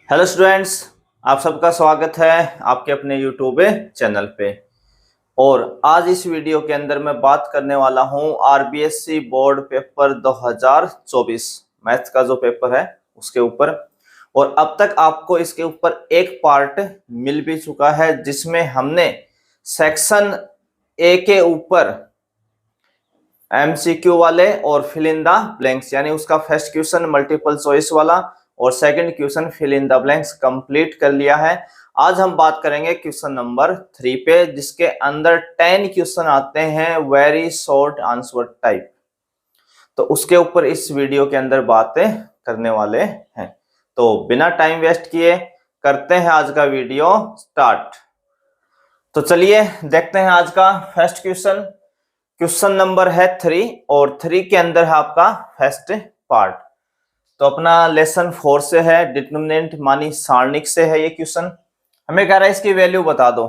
Hello students, आप सबका स्वागत है आपके अपने यूट्यूब चैनल पे। और आज इस वीडियो के अंदर मैं बात करने वाला हूं आरबीएससी बोर्ड पेपर 2024 मैथ्स का जो पेपर है उसके ऊपर। और अब तक आपको इसके ऊपर एक पार्ट मिल भी चुका है जिसमें हमने सेक्शन ए के ऊपर एमसीक्यू वाले और फिल इन द ब्लैंक्स यानी उसका फर्स्ट क्वेश्चन मल्टीपल चॉइस वाला और second question fill in the blanks complete कर लिया है। आज हम बात करेंगे क्वेश्चन नंबर 3 पे, जिसके अंदर 10 क्वेश्चन आते हैं वेरी शॉर्ट आंसर टाइप। तो उसके ऊपर इस वीडियो के अंदर बातें करने वाले हैं। तो बिना टाइम वेस्ट किए करते हैं आज का वीडियो स्टार्ट। तो चलिए देखते हैं आज का फर्स्ट क्वेश्चन। क्वेश्चन नंबर है 3 और 3 के अंदर है आपका फर्स्ट पार्ट। तो अपना लेसन 4 से है, डिटरमिनेंट मानी सारणिक से है ये क्वेश्चन। हमें कह रहा है इसकी वैल्यू बता दो।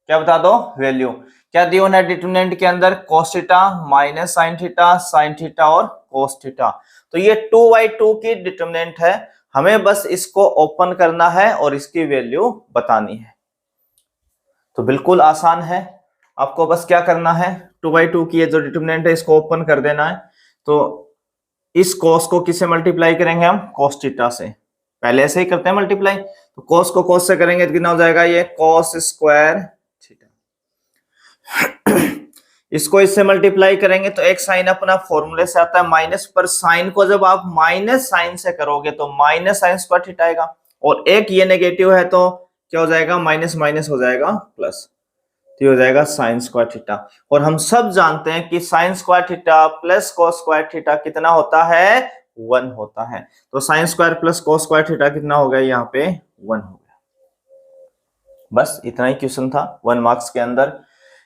क्या बता दो? वैल्यू। क्या दिया है डिटरमिनेंट के अंदर? cos theta minus sin theta और cos थीटा। तो ये 2/2 की डिटरमिनेंट है, हमें बस इसको ओपन करना है और इसकी वैल्यू बतानी है। तो बिल्कुल आसान है, आपको बस क्या करना है, 2/2 की ये जो डिटरमिनेंट है इसको ओपन कर देना है। तो इस cos को किससे मल्टीप्लाई करेंगे हम? cos थीटा से। पहले ऐसे ही करते हैं मल्टीप्लाई। तो cos को cos से करेंगे तो कितना हो जाएगा? ये cos स्क्वायर थीटा। इसको इससे मल्टीप्लाई करेंगे तो एक साइन अपना फॉर्मूले से आता है माइनस, पर साइन को जब आप माइनस साइन से करोगे तो माइनस साइन स्क्वायर थीटा आएगा। और एक ये नेगेटिव है तो क्या हो जाएगा? माइनस माइनस हो जाएगा प्लस, तो हो जाएगा साइन स्क्वायर थीटा। और हम सब जानते हैं कि sine square theta plus cos square theta कितना होता है? 1 होता है। तो sine square plus cos square theta कितना हो गया? यहाँ पे 1 हो गया। बस इतना ही क्वेश्चन था 1 मार्क्स के अंदर।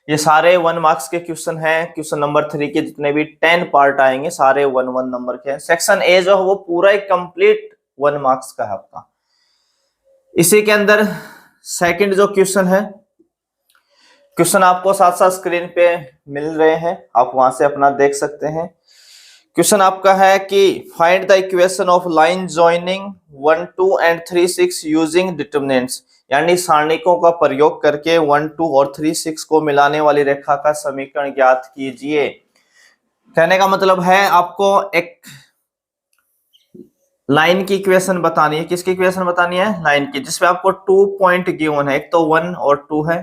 ये सारे 1 मार्क्स के क्वेश्चन हैं। क्वेश्चन नंबर 3 के जितने भी 10 पार्ट आएंगे सारे 1 नंबर के हैं। सेक्शन ए जो है वो पूरा एक कंप्लीट 1 मार्क्स का है आपका। इसी के अंदर सेकंड जो क्वेश्चन है, क्वेश्चन आपको साथ साथ स्क्रीन पे मिल रहे हैं, आप वहां से अपना देख सकते हैं। क्वेश्चन आपका है कि find the equation of line joining 1 2 and 3 6 using determinants, यानी सारणिकों का प्रयोग करके 1 2 और 3 6 को मिलाने वाली रेखा का समीकरण ज्ञात कीजिए। कहने का मतलब है आपको एक लाइन की इक्वेशन बतानी है। किसकी इक्वेशन बतानी है? लाइन की, जिसमें आपको 2 पॉइंट गिवन है, एक तो 1 और 2 है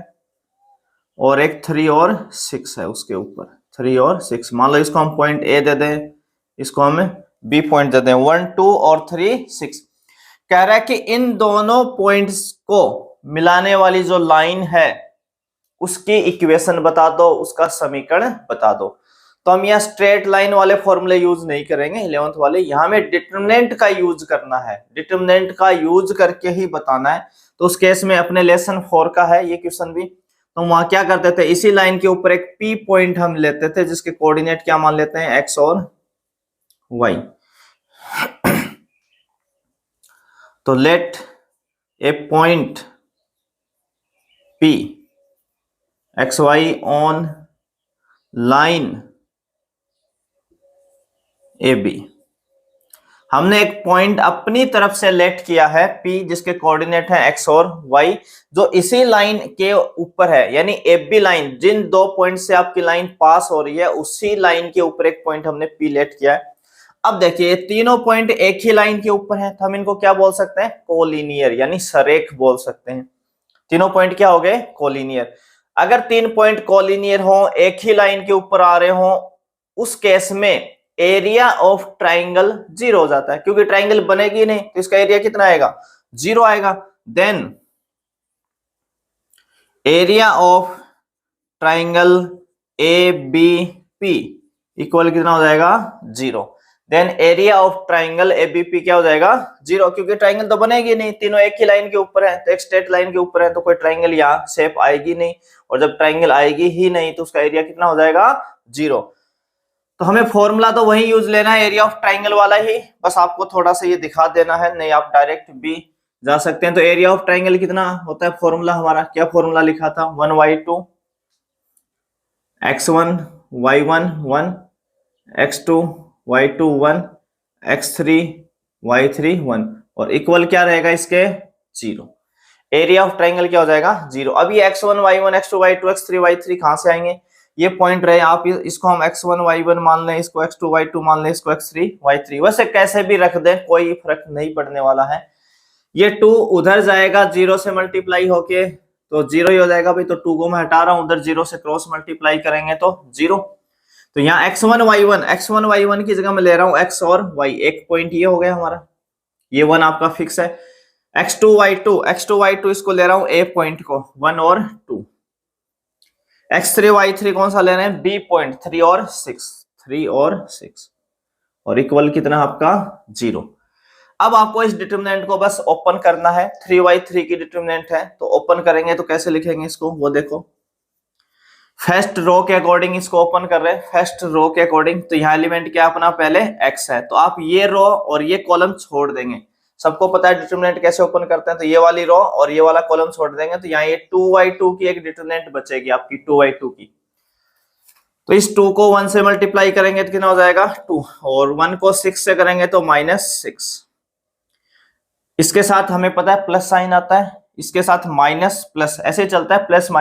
और एक 3 और 6 है। उसके ऊपर 3 और 6, मान लो इसको हम पॉइंट ए दे दें, इसको हम बी पॉइंट दे दें। 1 2 और 3 6 कह रहा है कि इन दोनों पॉइंट्स को मिलाने वाली जो लाइन है उसकी इक्वेशन बता दो, उसका समीकरण बता दो। तो हम यहाँ स्ट्रेट लाइन वाले फॉर्मूले यूज नहीं करेंगे 11th वाले, यहाँ में डिटरमिनेंट का यूज करना है। डिटरमिनेंट का यूज करके ही बताना है। तो उस केस में अपने लेसन 4 का है ये क्वेश्चन भी। तो वहां क्या करते थे, इसी लाइन के ऊपर एक पी पॉइंट हम लेते थे जिसके कोऑर्डिनेट क्या मान लेते हैं? एक्स और वाई। तो let a point P X Y on line A B. हमने एक पॉइंट अपनी तरफ से लेट किया है P, जिसके कोऑर्डिनेट है x और y, जो इसी लाइन के ऊपर है। यानी AB लाइन, जिन दो पॉइंट से आपकी लाइन पास हो रही है उसी लाइन के ऊपर एक पॉइंट हमने P लेट किया है। अब देखिए तीनों पॉइंट एक ही लाइन के ऊपर है तो हम इनको क्या बोल सकते हैं? कोलिनियर, यानी सरेख बोल सकते हैं। तीनों पॉइंट क्या हो गए? कोलिनियर। अगर 3 पॉइंट कोलिनियर हो, एक ही लाइन के ऊपर आ रहे हो, उस केस में एरिया ऑफ ट्राइंगल 0 हो जाता है, क्योंकि ट्राइंगल बनेगी नहीं तो इसका एरिया कितना आएगा? 0 आएगा। Then area of triangle A B P equal कितना हो जाएगा? 0। Then area of triangle A B P क्या हो जाएगा? 0, क्योंकि ट्राइंगल तो बनेगी नहीं, तीनों एक ही लाइन के ऊपर है, तो एक स्ट्रेट लाइन के ऊपर है तो कोई ट्राइंगल यहाँ शेप आएगी नहीं। और जब ट्राइंगल आएगी ही नहीं तो उसका एरिया कितना हो जाएगा? 0। तो हमें फॉर्मूला तो वही यूज लेना है, एरिया ऑफ ट्राइंगल वाला ही, बस आपको थोड़ा सा ये दिखा देना है, नहीं आप डायरेक्ट भी जा सकते हैं। तो एरिया ऑफ ट्राइंगल कितना होता है? फॉर्मूला हमारा क्या फॉर्मूला लिखा था? 1/2 x1 y1 1 x2 y2 1 x3 y3 1। और इक्वल क्या रहेगा इसके 0। एरिया ऑफ ट्राइंगल क्या हो जाएगा 0। अब ये x1 y1 x2 y2 x3 y3 कहां से आएंगे, ये पॉइंट रहे, आप इसको हम x1 y1 मान लें, इसको x2 y2 मान लें, इसको x3 y3, वैसे कैसे भी रख दें कोई फर्क नहीं पड़ने वाला है। ये 2 उधर जाएगा 0 से मल्टीप्लाई होके तो 0 ही हो जाएगा भाई, तो 2 को मैं हटा रहा हूं, उधर 0 से क्रॉस मल्टीप्लाई करेंगे तो 0। तो यहाँ x1 y1 की जगह मैं ले रहा हूं x और y, एक पॉइंट ये हो गया हमारा, ये 1 आपका फिक्स है। x2 y2 इसको ले रहा हूं a पॉइंट को 1 और 2। x3 y3 कौन सा ले रहे हैं b पॉइंट 3 और 6 और इक्वल कितना आपका 0। अब आपको इस डिटरमिनेंट को बस ओपन करना है, 3y3 की डिटरमिनेंट है तो ओपन करेंगे तो कैसे लिखेंगे इसको, वो देखो फर्स्ट रो के अकॉर्डिंग इसको ओपन कर रहे हैं, फर्स्ट रो के अकॉर्डिंग। तो यहाँ एलिमेंट क्या अपना पहले x है, तो आप ये रो और ये कॉलम छोड़ देंगे, सबको पता है डिटरमिनेंट कैसे ओपन करते हैं, तो ये वाली रो और ये वाला कॉलम छोड़ देंगे, तो यहाँ ये 2y2 की एक डिटरमिनेंट बचेगी आपकी 2y2 की। तो इस 2 को 1 से मल्टीप्लाई करेंगे तो कितना हो जाएगा 2, और 1 को 6 से करेंगे तो -6। इसके साथ हमें पता है प्लस साइन आता है, इसके साथ माइनस प्लस, ऐसे चलता है प्लस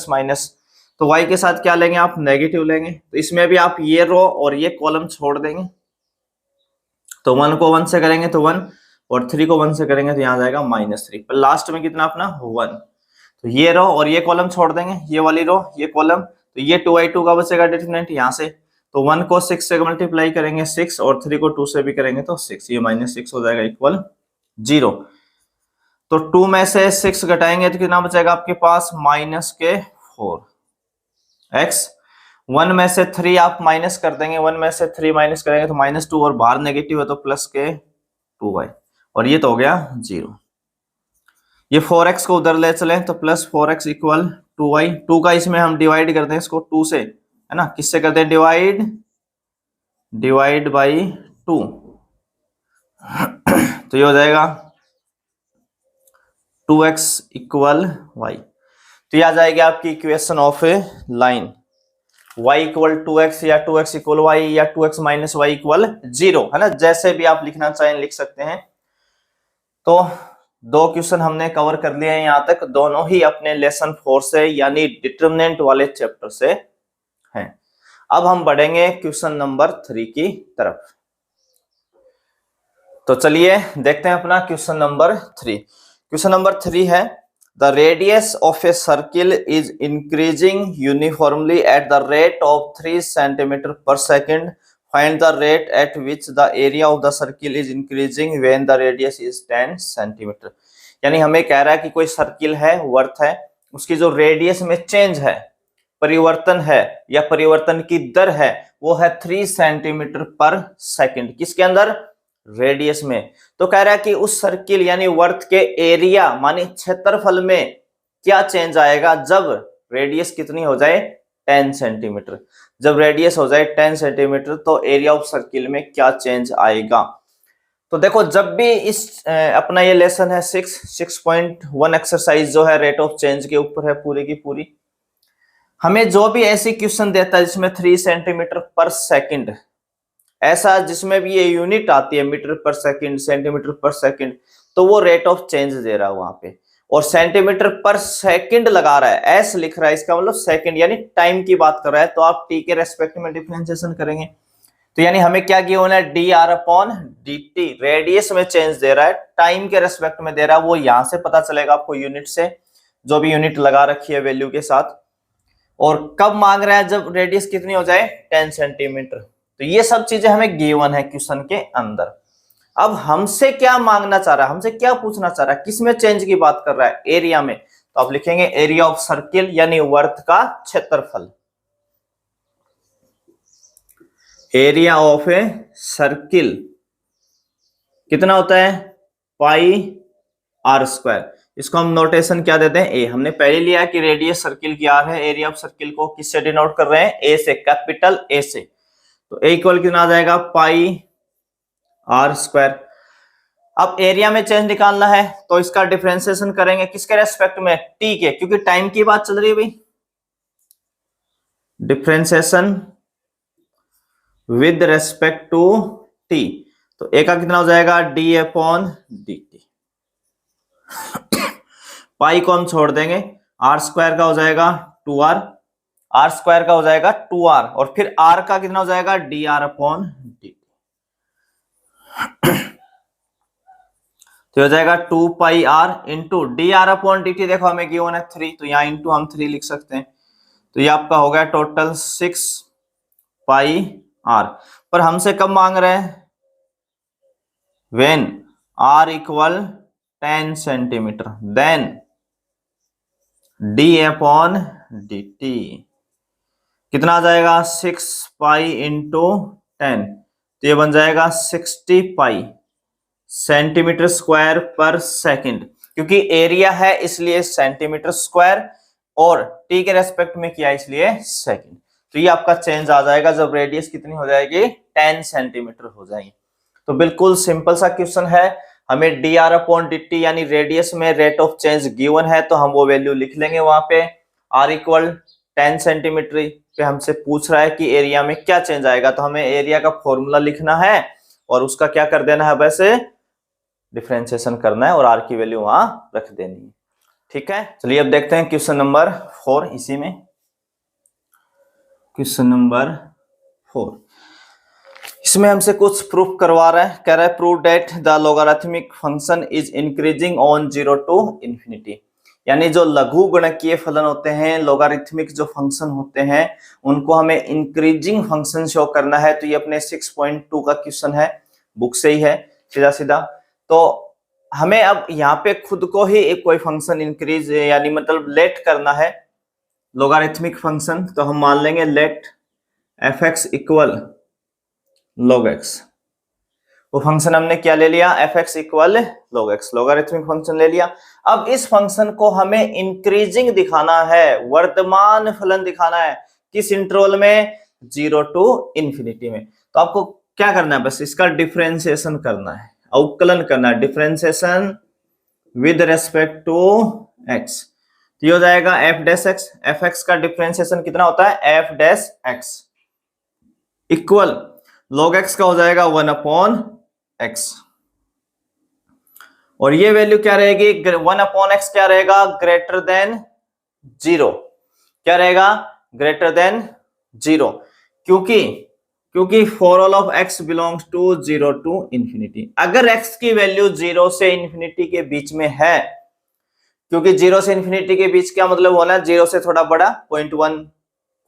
माइनस। तो y के साथ क्या लेंगे आप, नेगेटिव लेंगे, तो इसमें भी आप ये रो और ये कॉलम छोड़ देंगे, तो 1 को 1 से करेंगे तो 1 और 3 को 1 से करेंगे तो यहाँ जाएगा -3, पर लास्ट में कितना अपना 1। तो ये रो और ये कॉलम छोड़ देंगे, ये वाली रो ये कॉलम, तो ये 2y2 का बचेगा डिटरमिनेंट यहाँ से, तो 1 को 6 से मल्टीप्लाई करेंगे 6 और 3 को 2 से भी करेंगे तो 6, ये -6 हो जाएगा इक्वल 0। तो 2 में से 6 घटाएंगे तो कितना बचेगा आपके पास -4 x। 1 में से 3 आप माइनस कर देंगे, 1 में से 3 माइनस करेंगे तो -2 और बाहर नेगेटिव है तो +2y, और ये तो हो गया 0। ये 4x को उधर ले चलें तो +4x इक्वल 2y, 2 का इसमें हम डिवाइड करते हैं इसको 2 से, है ना, किससे करते हैं डिवाइड बाई 2, तो ये हो जाएगा 2x इक्वल y। तो ये आ जाएगी आपकी equation of A line, y equal 2x या 2x इक्वल y या 2x माइनस y इक्वल 0, है ना, जैसे भी आप लिखना चाहें लिख सकते हैं। तो 2 क्वेश्चन हमने कवर कर लिए हैं यहां तक, दोनों ही अपने लेसन 4 से यानी डिटरमिनेंट वाले चैप्टर से हैं। अब हम बढ़ेंगे क्वेश्चन नंबर 3 की तरफ। तो चलिए देखते हैं अपना क्वेश्चन नंबर 3। क्वेश्चन नंबर 3 है, the radius of a circle is increasing uniformly at the rate of 3 centimetre per second, find the rate at which the area of the circle is increasing when the radius is 10 centimetre. यानी हमें कह रहा है कि कोई circle है, worth है, उसकी जो रेडियस में चेंज है, परिवर्तन है या परिवर्तन की दर है, वो है 3 सेंटीमीटर पर सेकेंड, किसके अंदर, रेडियस में। तो कह रहा है कि उस सर्किल यानी वर्त के एरिया मानी क्षेत्रफल में क्या चेंज आएगा जब रेडियस कितनी हो जाए 10 सेंटीमीटर। जब रेडियस हो जाए 10 सेंटीमीटर तो एरिया ऑफ सर्किल में क्या चेंज आएगा। तो देखो जब भी इस अपना ये लेसन है 6.1 एक्सरसाइज जो है रेट ऑफ चेंज के ऊपर है पूरी की पूरी, हमें जो भी ऐसी क्वेश्चन देता है जिसमें 3 सेंटीमीटर पर सेकंड, ऐसा जिसमें भी ये यूनिट आती है मीटर पर सेकंड, सेंटीमीटर पर सेकंड, तो वो रेट ऑफ चेंज दे रहा है वहां पे, और सेंटीमीटर पर सेकंड लगा रहा है, एस लिख रहा है, इसका मतलब सेकंड यानी टाइम की बात कर रहा है, तो आप टी के रेस्पेक्ट में डिफरेंशिएशन करेंगे। तो यानी हमें क्या गिवन है, D r upon D T, radius में चेंज दे रहा है, टाइम के रेस्पेक्ट में दे रहा है, वो यहां से पता चलेगा आपको यूनिट से, जो भी यूनिट लगा रखी है वैल्यू के साथ। और कब मांग रहा है, जब रेडियस कितनी हो जाए 10 सेंटीमीटर। तो ये सब चीजें हमें गिवन है क्वेश्चन के अंदर। अब हमसे क्या मांगना चाह रहा है, हमसे क्या पूछना चाह रहा है, किसमें चेंज की बात कर रहा है, एरिया में। तो आप लिखेंगे एरिया ऑफ सर्किल यानी वर्त का क्षेत्रफल, एरिया ऑफ ए सर्किल कितना होता है पाई आर स्क्वायर। इसको हम नोटेशन क्या देते हैं, ए। हमने पहले लिया कि रेडियस सर्किल की आर है, एरिया ऑफ सर्किल को किससे डिनोट कर रहे हैं, ए से, कैपिटल ए से। तो ए इक्वल कितना आ जाएगा पाई आर स्क्वायर। अब एरिया में चेंज निकालना है तो इसका डिफरेंशिएशन करेंगे किसके रेस्पेक्ट में, टी के, क्योंकि टाइम की बात चल रही है भाई। Differentiation with respect to T, तो ए का कितना हो जाएगा D upon D T. Pi को हम छोड़ देंगे, आर स्क्वायर का हो जाएगा 2r, आर स्क्वायर का हो जाएगा 2r, और फिर आर का कितना हो जाएगा डी आर अपॉन डी। तो हो जाएगा 2 pi r into d r upon D t. देखो हमें गिवन है 3, तो यहाँ इंटू हम 3 लिख सकते हैं। तो ये आपका हो गया टोटल 6 पाई आर। पर हमसे कब मांग रहे हैं, when R equal 10 centimetre, then D upon D T कितना आ जाएगा 6 पाई इंटू 10, तो ये बन जाएगा 60 पाई सेंटीमीटर स्क्वायर पर सेकंड। क्योंकि एरिया है इसलिए सेंटीमीटर स्क्वायर, और टी के रेस्पेक्ट में किया इसलिए सेकंड। तो ये आपका चेंज आ जाएगा जब रेडियस कितनी हो जाएगी 10 सेंटीमीटर हो जाएगी। तो बिल्कुल सिंपल सा क्वेश्चन है। हमें D r upon D T यानी रेडियस में रेट ऑफ चेंज गिवन है, तो हम वो वैल्यू लिख लेंगे वहां पे। आर इक्वल 10 सेंटीमीटर पे हमसे पूछ रहा है कि एरिया में क्या चेंज आएगा, तो हमें एरिया का फॉर्मूला लिखना है और उसका क्या कर देना है, वैसे डिफरेंशिएशन करना है और आर की वैल्यू वहां रख देनी है। ठीक है, चलिए अब देखते हैं क्वेश्चन नंबर 4। इसी में क्वेश्चन नंबर 4, इसमें हमसे कुछ प्रूफ करवा रहा है। कह रहा है prove that the logarithmic function is increasing on 0 to infinity. यानी जो लघु गणकीय फलन होते हैं, लोगारिथमिक जो फंक्शन होते हैं, उनको हमें इंक्रीजिंग फंक्शन शो करना है। तो ये अपने 6.2 का क्वेश्चन है, बुक से ही है सीधा सीधा। तो हमें अब यहाँ पे खुद को ही एक कोई फंक्शन इंक्रीज यानी मतलब लेट करना है लोगारिथमिक फंक्शन। तो हम मान लेंगे let F X equal log x। वो फंक्शन हमने क्या ले लिया, F X equal log x, logarithmic function ले लिया। अब इस फंक्शन को हमें इंक्रीजिंग दिखाना है, वर्धमान फलन दिखाना है। किस इंटरवल में, 0 टू इंफिनिटी में। तो आपको क्या करना है, बस इसका डिफरेंशिएशन करना है, अवकलन करना है, differentiation with respect to x। तो ये हो जाएगा F dash X. F X का डिफरेंशिएशन कितना होता है, F dash X equal log x का हो जाएगा 1 अपॉन x, और ये वैल्यू क्या रहेगी, 1 अपॉन x क्या रहेगा, ग्रेटर देन 0। क्या रहेगा, ग्रेटर देन 0। क्योंकि for all of x belongs to 0 to infinity. अगर x की वैल्यू 0 से इंफिनिटी के बीच में है, क्योंकि 0 से इंफिनिटी के बीच क्या मतलब होना है, 0 से थोड़ा बड़ा 0.1,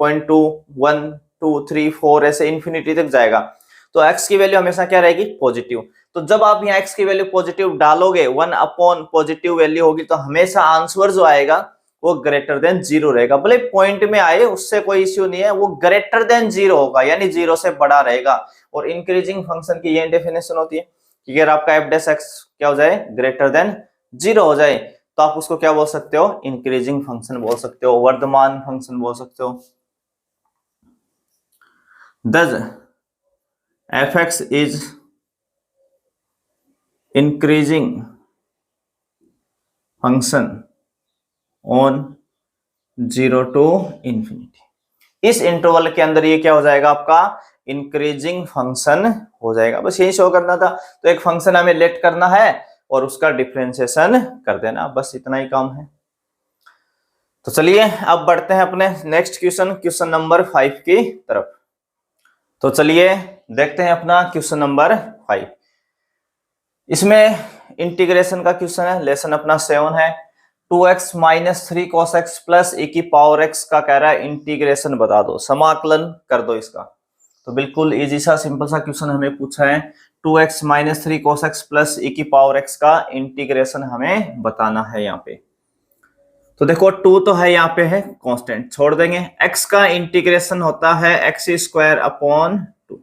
0.2, 1, 2, 3, 4 ऐसे इंफिनिटी तक जाएगा, तो x की वैल्यू हमेशा क्या रहेगी, पॉजिटिव। तो जब आप यहाँ x की वैल्यू पॉजिटिव डालोगे, 1 अपॉन पॉजिटिव वैल्यू होगी, तो हमेशा आंसर जो आएगा वो ग्रेटर देन 0 रहेगा। भले पॉइंट में आए उससे कोई इश्यू नहीं है, वो ग्रेटर देन 0 होगा, यानी 0 से बड़ा रहेगा। और इंक्रीजिंग फंक्शन की ये डेफिनेशन होती है कि अगर आपका एफ डैश एक्स क्या हो जाए, ग्रेटर देन 0 हो जाए, तो आप उसको क्या बोल सकते हो, इंक्रीजिंग फंक्शन बोल सकते हो, वर्धमान फंक्शन बोल सकते हो। Thus, f(x) is increasing function on 0 to infinity। इस इंटरवल के अंदर ये क्या हो जाएगा, आपका इंक्रीजिंग फंक्शन हो जाएगा। बस यही शो करना था। तो एक फंक्शन हमें लेट करना है और उसका डिफरेंशिएशन कर देना, बस इतना ही काम है। तो चलिए अब बढ़ते हैं अपने नेक्स्ट क्वेश्चन नंबर 5 की तरफ। तो चलिए देखते हैं अपना क्वेश्चन नंबर 5। इसमें इंटीग्रेशन का क्वेश्चन है, लेसन अपना 7 है। 2x minus 3 cos x plus e की पावर x का कह रहा है इंटीग्रेशन बता दो, समाकलन कर दो इसका। तो बिल्कुल इजी सा सिंपल सा क्वेश्चन हमें पूछा है। 2x minus 3 cos x plus e की पावर x का इंटीग्रेशन हमें बताना है यहाँ पे। तो देखो 2 तो है यहाँ पे है कांस्टेंट, छोड़ देंगे। x का इंटीग्रेशन होता है x स्क्वायर अपॉन 2।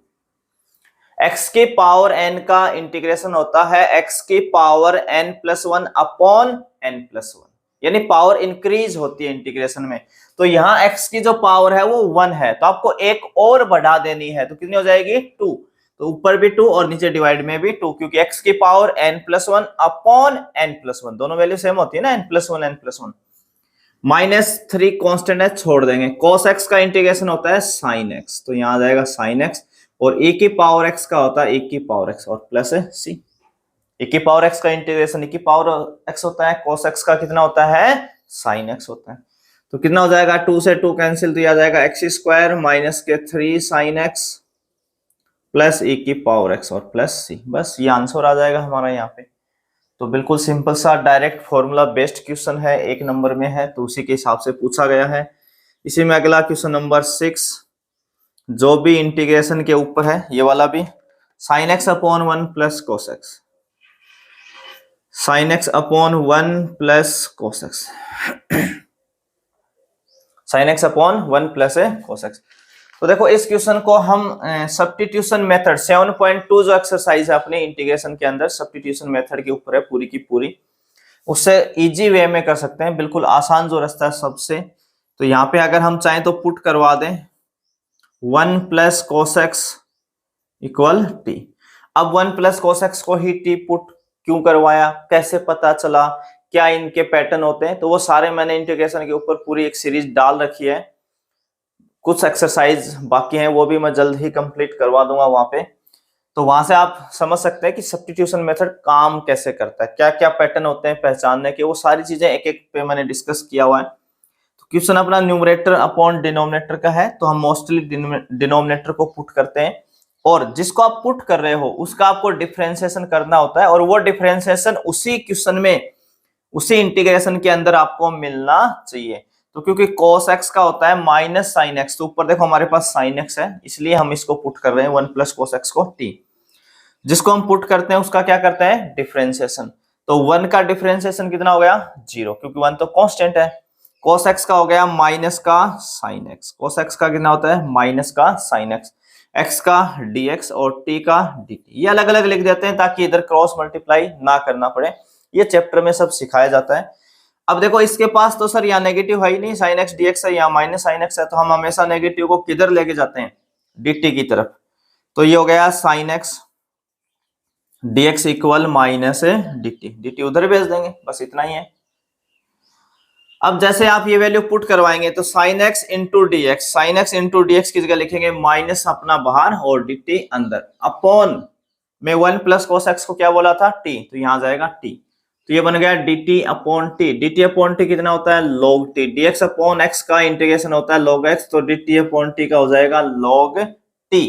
x की पावर n का इंटीग्रेशन होता है x की power n plus 1 upon n plus 1, यानी पावर इंक्रीज होती है इंटीग्रेशन में। तो यहाँ x की जो पावर है वो 1 है, तो आपको एक और बढ़ा देनी है, तो कितनी हो जाएगी 2। तो ऊपर भी 2 और नीचे डिवाइड में भी 2, क्योंकि x की power n plus 1 upon n plus 1, दोनों वैल्यू सेम होती है ना, n प्लस 1। माइनस 3 कांस्टेंट है, छोड़ देंगे। cos x का इंटीग्रेशन होता है sin x, तो यहां आ जाएगा sin x, और e की पावर x का होता है e की पावर x और प्लस है c। e की पावर x का इंटीग्रेशन e की पावर x होता है, cos x का कितना होता है sin x होता है। तो कितना हो जाएगा, 2 से 2 कैंसिल, तो आ जाएगा एक्स स्क्वायर माइनस के 3 sin x प्लस e की पावर x और प्लस c। बस ये आंसर आ जाएगा हमारा यहाँ पे। तो बिल्कुल सिंपल सा डायरेक्ट फॉर्मूला बेस्ड क्वेश्चन है, 1 नंबर में है तो उसी के हिसाब से पूछा गया है। इसी में अगला क्वेश्चन नंबर 6 जो भी इंटीग्रेशन के ऊपर है, ये वाला भी sin x upon 1 plus cos x, sin x upon 1 plus cos x, sin x upon 1 plus cos x। तो देखो इस क्वेश्चन को हम सब्स्टिट्यूशन मेथड 7.2 जो एक्सरसाइज है अपने इंटीग्रेशन के अंदर, सब्स्टिट्यूशन मेथड के ऊपर है पूरी की पूरी, उससे इजी वे में कर सकते हैं, बिल्कुल आसान जो रास्ता है सबसे। तो यहाँ पे अगर हम चाहें तो पुट करवा दें 1 plus cos x equal t। अब 1 प्लस cos x को ही t पुट क्यों करवाया, कैसे पता चला, क्या इनके पैटर्न होते हैं, तो वो सारे मैंने इंटीग्रेशन के ऊपर पूरी एक सीरीज डाल रखी है। कुछ एक्सरसाइज बाकी हैं वो भी मैं जल्द ही कंप्लीट करवा दूंगा वहां पे, तो वहां से आप समझ सकते हैं कि सब्स्टिट्यूशन मेथड काम कैसे करता है, क्या क्या पैटर्न होते हैं पहचानने के, वो सारी चीजें एक एक पे मैंने डिस्कस किया हुआ है। तो क्वेश्चन अपना न्यूमरेटर अपॉन डिनोमिनेटर का है, तो हम मोस्टली डिनोमिनेटर को पुट करते हैं, और जिसको आप पुट कर रहे हो उसका आपको डिफरेंशिएशन करना होता है, और वो डिफरेंशिएशन उसी क्वेश्चन में उसी इंटीग्रेशन के अंदर आपको मिलना चाहिए। तो क्योंकि cos x का होता है माइनस साइन x, तो ऊपर देखो हमारे पास sin x है, इसलिए हम इसको पुट कर रहे हैं 1 प्लस cos x को t। जिसको हम पुट करते हैं उसका क्या करते हैं डिफरेंशिएशन, तो 1 का डिफरेंशिएशन कितना हो गया 0, क्योंकि 1 तो कांस्टेंट है। cos x का हो गया माइनस का sin x, cos x का कितना होता है माइनस का sin x, x का dx और t का dt, ये अलग अलग लिख देते हैं ताकि इधर क्रॉस मल्टीप्लाई ना करना पड़े, ये चैप्टर में सब सिखाया जाता है। अब देखो इसके पास तो सर यहाँ नेगेटिव है ही नहीं, sin x dx है, यहाँ माइनस sin x है, तो हम हमेशा नेगेटिव को किधर लेके जाते हैं dt की तरफ, तो ये हो गया sin x dx equal minus dt उधर भेज देंगे, बस इतना ही है। अब जैसे आप ये वैल्यू पुट करवाएंगे तो sin x इंटू dx की जगह लिखेंगे माइनस अपना बाहर और dt अंदर, अपॉन में 1 प्लस cos x को क्या बोला था t, तो यहाँ जाएगा t, तो ये बन गया dt अपॉन t कितना होता है log t, dx upon x का इंटीग्रेशन होता है log x, तो dt अपॉन t का हो जाएगा log t,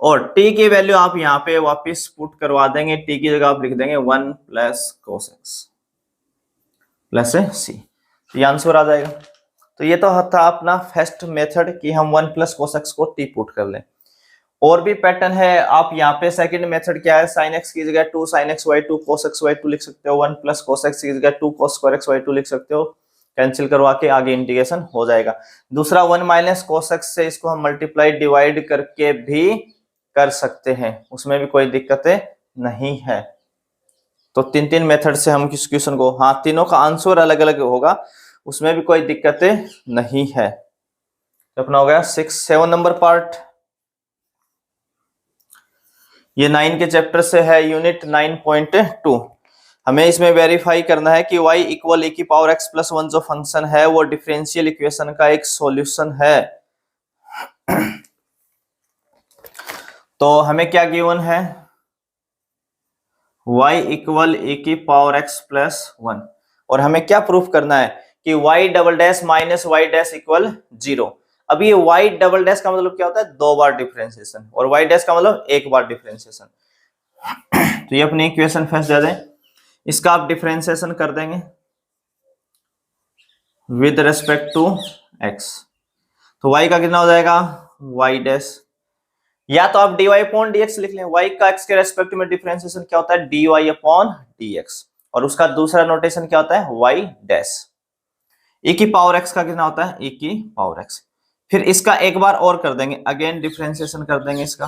और t की वैल्यू आप यहाँ पे वापस पुट करवा देंगे, t की जगह आप लिख देंगे 1 plus cos x plus c, ये आंसर आ जाएगा। तो ये तो था अपना फर्स्ट मेथड कि हम 1 प्लस cos x को t पुट कर लें। और भी पैटर्न है, आप यहाँ पे सेकंड मेथड क्या है, sin x की जगह 2 sin x y 2 cos x y 2 लिख सकते हो, 1 प्लस cos x की जगह 2 cos square x y 2 लिख सकते हो, कैंसिल करवा के आगे इंटीग्रेशन हो जाएगा। दूसरा 1 माइनस cos x से इसको हम मल्टीप्लाई डिवाइड करके भी कर सकते हैं, उसमें भी कोई दिक्कत नहीं है। तो 3 मेथड से हम किस क्वेश्चन को, हाँ तीनों का आंसर अलग अलग होगा, उसमें भी कोई दिक्कत नहीं है। तो अपना हो गया 7 नंबर पार्ट, ये 9 के चैप्टर से है, यूनिट 9.2। हमें इसमें वेरीफाई करना है कि y इक्वल e की पावर x प्लस 1 जो फंक्शन है वो डिफरेंशियल इक्वेशन का एक सॉल्यूशन है। तो हमें क्या गिवन है, y इक्वल e की पावर x प्लस 1, और हमें क्या प्रूफ करना है कि y double dash minus y dash equal 0। अब ये y डबल डैश का मतलब क्या होता है 2 बार डिफरेंशिएशन, और y डैश का मतलब 1 बार डिफरेंशिएशन। तो ये अपनी इक्वेशन फर्स्ट दे दें, इसका आप डिफरेंशिएशन कर देंगे विद रिस्पेक्ट टू x, तो y का कितना हो जाएगा y डैश, या तो आप dy अपॉन dx लिख लें, y का x के रेस्पेक्ट में डिफरेंशिएशन क्या होता है dy अपॉन dx, और उसका दूसरा नोटेशन क्या होता है y डैश, e की पावर x का कितना होता है e की पावर x। फिर इसका एक बार और कर देंगे, अगेन डिफरेंशिएशन कर देंगे इसका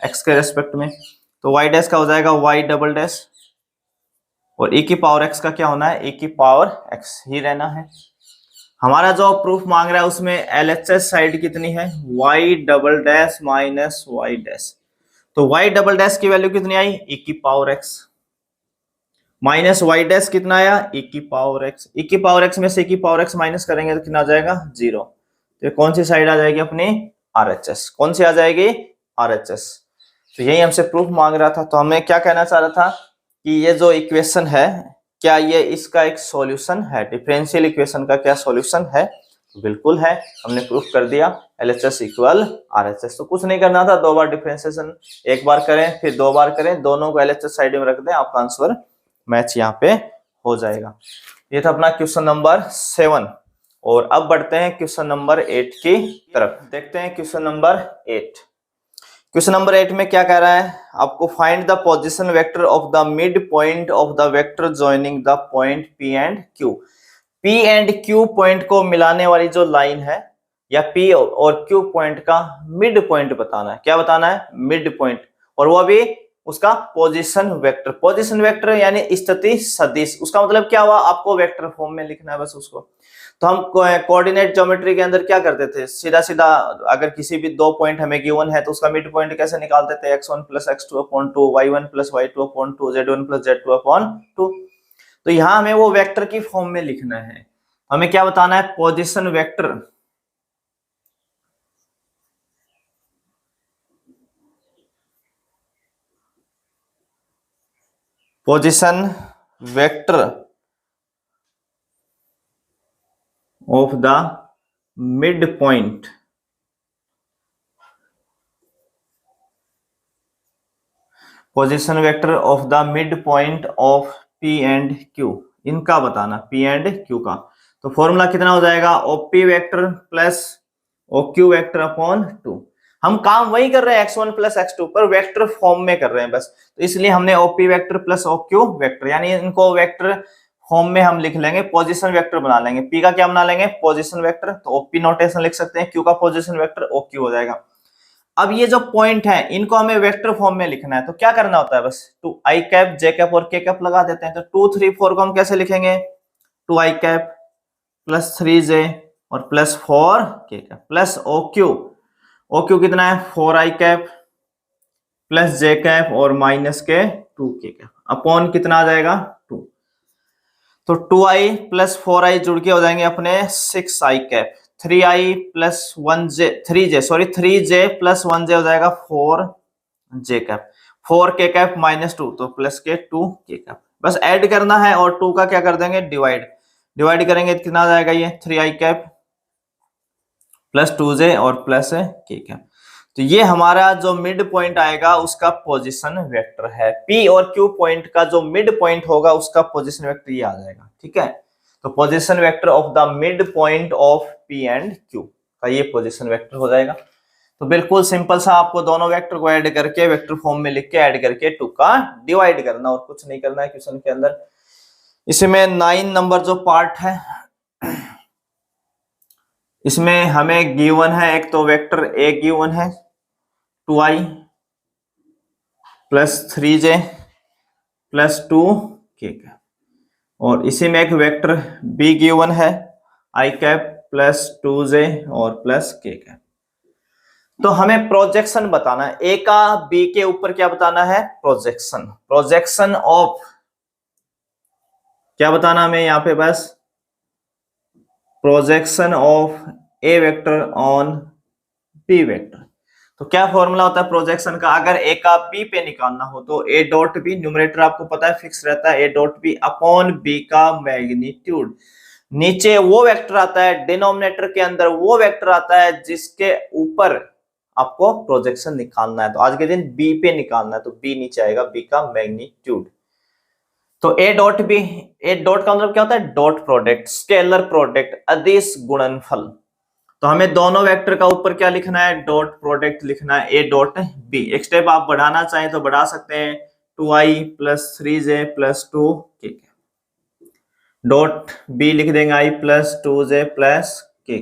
x के रेस्पेक्ट में, तो y डैश का हो जाएगा y डबल डैश, और e की पावर x का क्या होना है e की पावर x ही रहना है। हमारा जो प्रूफ मांग रहा है उसमें LHS साइड कितनी है y double dash minus y dash, तो y डबल डैश की वैल्यू कितनी आई e की power x, minus y dash कितना आया e की पावर x, e की पावर x में से e की पावर x माइनस करेंगे तो कितना आ जाएगा 0, तो कौन सी साइड आ जाएगी अपनी RHS, कौन सी आ जाएगी RHS। तो यही हमसे प्रूफ मांग रहा था। तो हमें क्या कहना चाह रहा था कि ये जो इक्वेशन है क्या ये इसका एक सॉल्यूशन है, डिफरेंशियल इक्वेशन का क्या सॉल्यूशन है? बिल्कुल है, हमने प्रूफ कर दिया LHS इक्वल RHS। तो कुछ नहीं करना था, 2 बार डिफरेंशिएशन, एक बार करें फिर 2 बार करें, दोनों को LHS साइड में रख दें, आपका आंसर मैच यहाँ पे हो जाएगा। ये था अपना क्वेश्चन नंबर 7। और अब बढ़ते हैं क्वेश्चन नंबर 8 की तरफ। देखते हैं क्वेश्चन नंबर 8। क्वेश्चन नंबर 8 में क्या कह रहा है आपको, find the position vector of the mid point of the vector joining the point P and Q। P and Q point को मिलाने वाली जो लाइन है, या P और Q पॉइंट का मिड पॉइंट बताना है। क्या बताना है? मिड पॉइंट, और वो भी उसका पोजीशन वेक्टर। पोजीशन वेक्टर यानी स्थिति सदिश, उसका मतलब क्या हुआ, आपको वेक्टर फॉर्म में लिखना है बस उसको। तो हम कोऑर्डिनेट ज्योमेट्री के अंदर क्या करते थे, सीधा सीधा अगर किसी भी 2 पॉइंट हमें गिवन है तो उसका मिड पॉइंट कैसे निकालते थे, x1 + x2/2, y1 + y2/2, z1 + z2/2। तो यहाँ हमें वो वेक्टर की फॉर्म में लिखना है। हमें क्या बताना है, position vector. Position vector of the mid point position vector of the mid point of P and Q, इनका बताना, P एंड Q का। तो फॉर्मूला कितना हो जाएगा, OP vector plus OQ vector upon 2। हम काम वही कर रहे हैं x1 + x2 पर वेक्टर फॉर्म में कर रहे हैं बस, तो इसलिए हमने OP vector plus OQ vector, यानी इनको वेक्टर फॉर्म में हम लिख लेंगे, पोजीशन वेक्टर बना लेंगे। P का क्या बना लेंगे, पोजीशन वेक्टर, तो OP नोटेशन लिख सकते हैं, Q का पोजीशन वेक्टर OQ हो जाएगा। अब ये जो पॉइंट है इनको हमें वेक्टर फॉर्म में लिखना है, तो क्या करना होता है, बस 2i कैप j कैप और k कैप लगा देते हैं। तो 2 3 4 को हम कैसे लिखेंगे, 2i कैप प्लस 3j और plus 4k cap plus OQ कितना है, 4i cap plus j cap और माइनस के 2k कैप अपॉन कितना आ जाएगा 2। तो 2i प्लस 4i जुड़ के हो जाएंगे अपने 6i cap, 3j plus 1j हो जाएगा 4j cap, 4k cap minus 2 तो प्लस के 2k कैप। बस ऐड करना है और 2 का क्या कर देंगे, डिवाइड करेंगे तो कितना आ जाएगा, ये 3i कैप प्लस 2j और प्लस k कैप। तो ये हमारा जो मिड पॉइंट आएगा उसका पोजीशन वेक्टर है। P और Q पॉइंट का जो मिड पॉइंट होगा उसका पोजीशन वेक्टर ये आ जाएगा, ठीक है। तो position vector of the mid point of P and Q का ये पोजीशन वेक्टर हो जाएगा। तो बिल्कुल सिंपल सा, आपको दोनों वेक्टर को ऐड करके वेक्टर फॉर्म में लिख के ऐड करके 2 का डिवाइड करना और कुछ नहीं करना है क्वेश्चन के अंदर। इसमें 9 नंबर जो पार्ट है इसमें हमें गिवन है, एक तो वेक्टर A गिवन है 2i plus 3j plus 2k, और इसी में एक वेक्टर B गिवन है i कैप प्लस 2j और प्लस k कैप। तो हमें प्रोजेक्शन बताना है, A का B के ऊपर क्या बताना है, प्रोजेक्शन ऑफ, क्या बताना हमें यहाँ पे, बस projection of A vector on B vector. तो क्या फॉर्मूला होता है प्रोजेक्शन का, अगर A का B पे निकालना हो तो A डॉट B, न्यूमरेटर आपको पता है फिक्स रहता है, A dot B upon B का मैग्नीट्यूड, नीचे वो वेक्टर आता है, डिनोमिनेटर के अंदर वो वेक्टर आता है जिसके ऊपर आपको प्रोजेक्शन निकालना है। तो आज के दिन B पे निकालना है, तो B नीचे आएगा, B का मैग्नीट्यूड। तो A डॉट का मतलब क्या होता है, डॉट प्रोडक्ट, स्केलर प्रोडक्ट, अदिश गुणनफल। तो हमें दोनों वेक्टर का ऊपर क्या लिखना है, डॉट प्रोडक्ट लिखना है, A डॉट B। एक स्टेप आप बढ़ाना चाहें तो बढ़ा सकते हैं, 2i plus 3j plus 2k, dot B लिख देंगे i plus 2j plus k,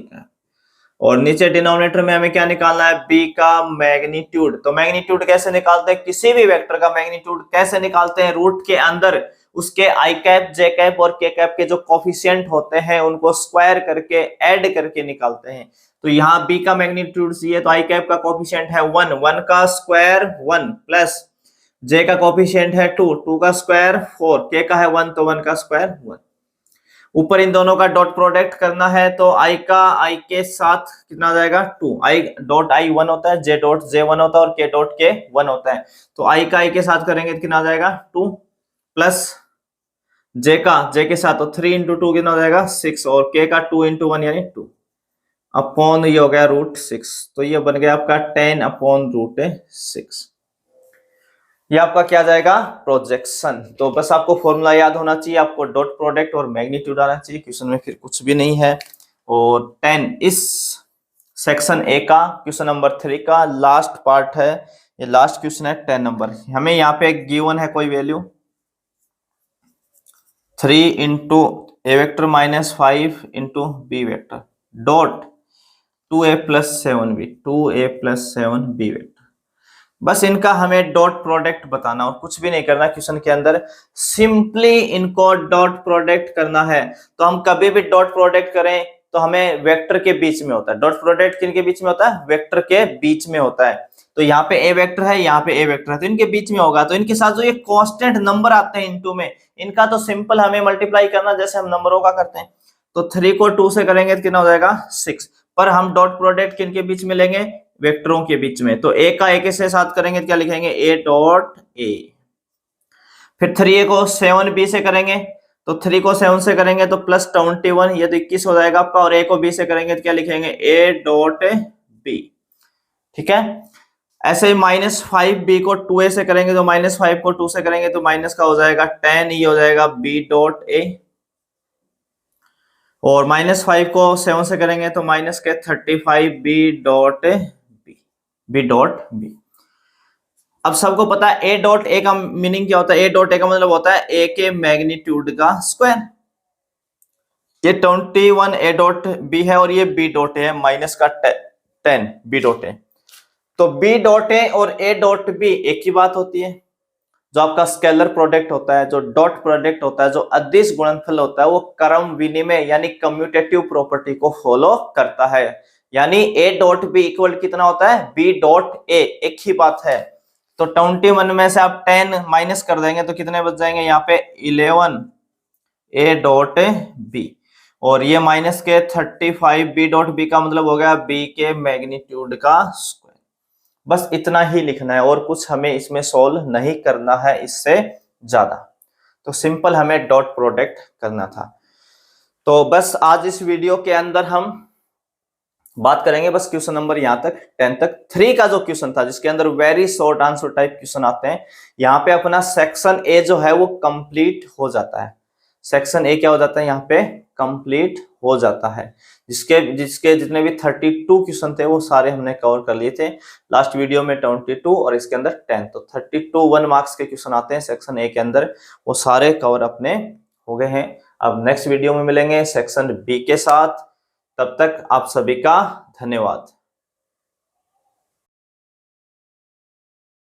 और नीचे डिनोमिनेटर में हमें क्या निकालना है, B का मैग्नीट्यूड। तो मैग्नीट्यूड कैसे निकालते हैं, किसी भी वेक्टर का मैग्नीट्यूड कैसे निकालते हैं, रूट के अंदर उसके i कैप j कैप और k कैप के जो कोफिशिएंट होते हैं उनको स्क्वायर करके ऐड करके निकालते हैं। तो यहाँ B का मैग्नीट्यूड ये, तो i कैप का कोफिशिएंट है 1 का स्क्वायर 1 प्लस j का कोफिशिएंट है 2 का स्क्वायर 4, k का है 1 तो 1 का स्क्वायर 1। ऊपर इन दोनों का डॉट प्रोडक्ट करना है तो आई का आई के साथ कितना आ जाएगा 2, आई डॉट आई 1 होता है, जे डॉट जे 1 होता है और के डॉट के 1 होता है। तो आई का आई के साथ करेंगे तो कितना आ जाएगा 2 प्लस जे का जे के साथ तो 3 इंटू 2 कितना हो जाएगा 6 और के का 2 इंटू 1 यानी 2 अपॉन ये हो गया √6। तो ये बन गया आपका 10 अपॉन √6। ये आपका क्या जाएगा प्रोजेक्शन। तो बस आपको फॉर्मूला याद होना चाहिए, आपको डॉट प्रोडक्ट और मैग्नीट्यूड आना चाहिए, क्वेश्चन में फिर कुछ भी नहीं है। और 10 इस सेक्शन ए का क्वेश्चन नंबर 3 का लास्ट पार्ट है, ये लास्ट क्वेश्चन है 10 नंबर। हमें यहाँ पे गिवन है कोई value 3 into a vector minus 5 into b vector dot 2a plus 7b 2a plus 7b vector. बस इनका हमें डॉट प्रोडक्ट बताना और कुछ भी नहीं करना क्वेश्चन के अंदर, सिंपली इनको डॉट प्रोडक्ट करना है। तो हम कभी भी डॉट प्रोडक्ट करें तो हमें वेक्टर के बीच में होता है। डॉट प्रोडक्ट किन के बीच में होता है? वेक्टर के बीच में होता है। तो यहाँ पे ए वेक्टर है, यहाँ पे ए वेक्टर है, तो इनके बीच में होगा। तो इनके साथ जो ये कांस्टेंट नंबर आते हैं इनटू में, इनका तो सिंपल हमें मल्टीप्लाई करना जैसे हम नंबरों का करते हैं। तो 3 को 2 से करेंगे तो कितना हो जाएगा 6, पर हम डॉट प्रोडक्ट किन के बीच में लेंगे? वेक्टरों के बीच में। तो ए का ए के साथ करेंगे तो क्या लिखेंगे ए डॉट ए। फिर 3a को 7b से करेंगे तो 3 को 7 से करेंगे तो प्लस 21, ये तो 21 हो जाएगा आपका। और a को b से करेंगे तो क्या लिखेंगे ए डॉट b। ठीक है, ऐसे ही -5b को 2a से करेंगे तो -5 को 2 से करेंगे तो माइनस का हो जाएगा 10, ये हो जाएगा b डॉट a। और -5 को 7 से करेंगे तो माइनस के 35 b डॉट b। अब सबको पता है a डॉट a का मीनिंग क्या होता है? a डॉट a का मतलब होता है a के मैग्नीट्यूड का स्क्वायर। ये 21 a डॉट b है और ये b डॉट a है माइनस का 10 b डॉट a। तो b डॉट a और a डॉट b एक ही बात होती है। जो आपका स्केलर प्रोडक्ट होता है, जो डॉट प्रोडक्ट होता है, जो अदिश गुणनफल होता है, वो क्रम विनिमय यानी कम्यूटेटिव प्रॉपर्टी को फॉलो करता है। यानी a डॉट b इक्वल कितना होता है? b डॉट a, एक ही बात है। तो 21 में से आप 10 माइनस कर देंगे तो कितने बच जाएंगे? यहाँ पे 11 a डॉट b और ये माइनस के 35 b डॉट b का मतलब हो गया b के मैग्नीट्यूड का स्क्वायर। बस इतना ही लिखना है और कुछ हमें इसमें सॉल्व नहीं करना है इससे ज्यादा। तो सिंपल हमें डॉट प्रोडक्ट करना था। तो बस आज इस वीडियो के अंदर हम बात करेंगे बस क्वेश्चन नंबर यहाँ तक 10 तक। 3 का जो क्वेश्चन था जिसके अंदर very short answer type question आते हैं, यहाँ पे अपना सेक्शन ए जो है वो कंप्लीट हो जाता है। सेक्शन ए क्या हो जाता है? यहाँ पे कंप्लीट हो जाता है। जिसके जितने भी 32 क्वेश्चन थे वो सारे हमने कवर कर लिए थे लास्ट वीडियो में 22 और इसके अंदर 10। तो 32 1 मार्क्स के क्वेश्चन आते हैं सेक्शन ए के अंदर, वो सारे कवर अपने हो गए हैं। अब नेक्स्ट वीडियो में मिलेंगे सेक्शन बी के साथ। तब तक आप सभी का धन्यवाद।